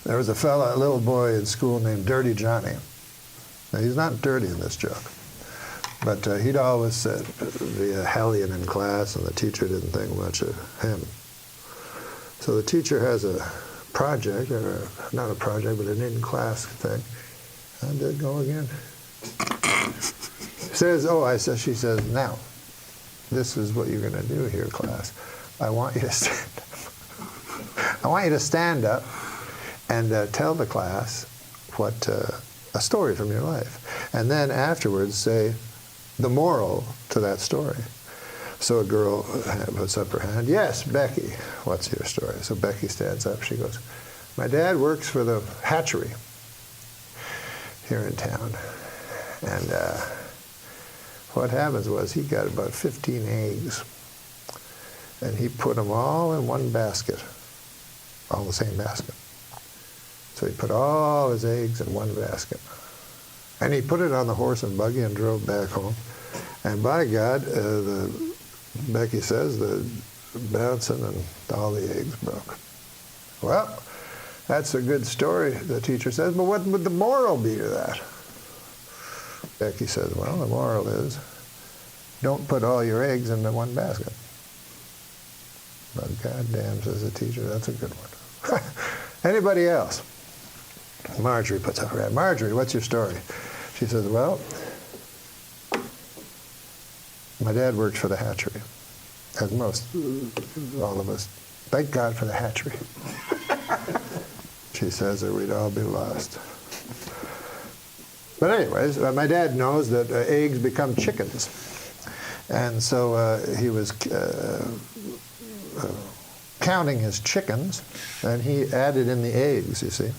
There was a little boy in school named Dirty Johnny. Now, he's not dirty in this joke, but he'd always be a hellion in class, and the teacher didn't think much of him. So the teacher has a project, or not a project, but an in-class thing. And did it go again? She says, now, this is what you're going to do here, class. I want you to stand up. I want you to stand up and tell the class what a story from your life. And then afterwards say the moral to that story. So a girl puts up her hand. Yes, Becky, what's your story? So Becky stands up. She goes, my dad works for the hatchery here in town. And what happens was he got about 15 eggs, and he put them all in one basket, all the same basket. So he put all his eggs in one basket. And he put it on the horse and buggy and drove back home. And by God, Becky says, the bouncing and all the eggs broke. Well, that's a good story, the teacher says, but what would the moral be to that? Becky says, well, the moral is, don't put all your eggs into one basket. But goddamn, says the teacher, that's a good one. Anybody else? Marjorie puts up her hand. Marjorie, what's your story? She says, well, my dad worked for the hatchery, as all of us. Thank God for the hatchery. She says, or we'd all be lost. But anyways, my dad knows that eggs become chickens. And so he was counting his chickens, and he added in the eggs, you see.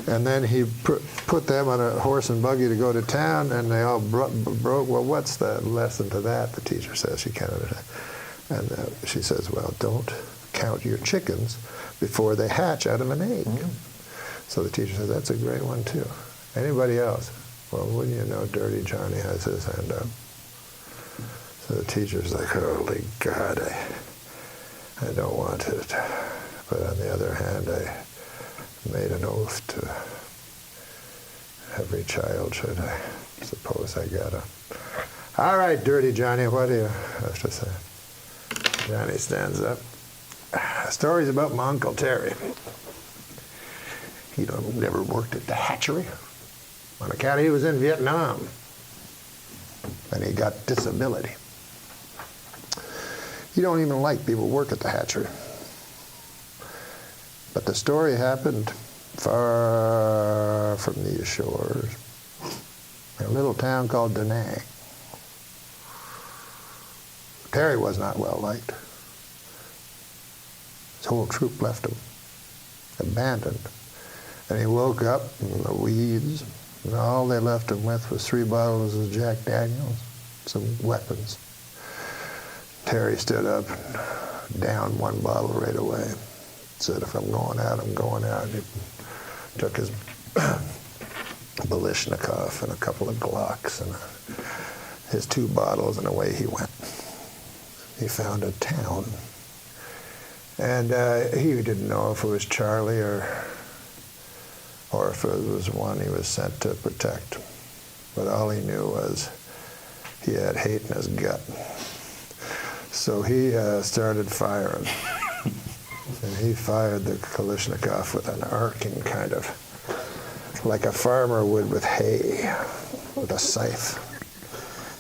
And then he put them on a horse and buggy to go to town, and they all broke. Well, what's the lesson to that? The teacher says. She counted it. And she says, well, don't count your chickens before they hatch out of an egg. So the teacher says, that's a great one, too. Anybody else? Well, wouldn't you know, Dirty Johnny has his hand up. So the teacher's like, holy God, I don't want it. But on the other hand, I made an oath to every child, should I suppose I gotta. All right, Dirty Johnny, what do you have to say? Johnny stands up. Stories about my Uncle Terry. He never worked at the hatchery on account he was in Vietnam, and he got disability. He don't even like people who work at the hatchery. But the story happened far from these shores, in a little town called Da Nang. Terry was not well liked. His whole troop left him, abandoned. And he woke up in the weeds, and all they left him with was 3 bottles of Jack Daniels, some weapons. Terry stood up and downed 1 bottle right away. Said, if I'm going out, I'm going out. He took his Balishnikov and a couple of Glocks and his 2 bottles, and away he went. He found a town. And he didn't know if it was Charlie or if it was one he was sent to protect. But all he knew was he had hate in his gut. So he started firing. And he fired the Kalashnikov with an arcing kind of, like a farmer would with hay, with a scythe.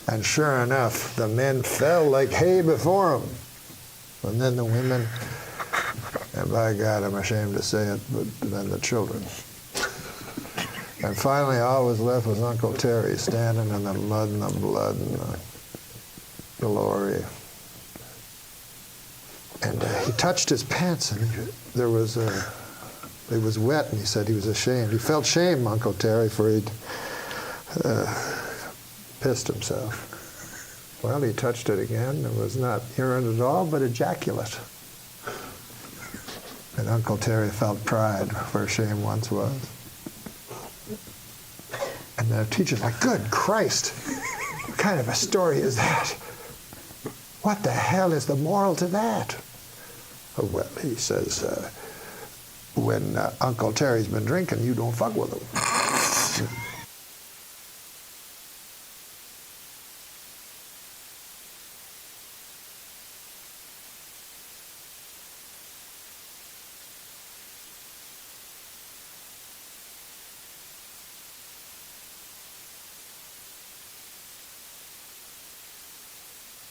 And sure enough, the men fell like hay before him. And then the women, and by God, I'm ashamed to say it, but then the children. And finally, all was left was Uncle Terry standing in the mud and the blood and the glory. And he touched his pants, and it was wet, and he said he was ashamed. He felt shame, Uncle Terry, for he'd pissed himself. Well, he touched it again. It was not urine at all, but ejaculate. And Uncle Terry felt pride where shame once was. And the teacher's like, good Christ, what kind of a story is that? What the hell is the moral to that? Oh, well, he says, when Uncle Terry's been drinking, you don't fuck with him.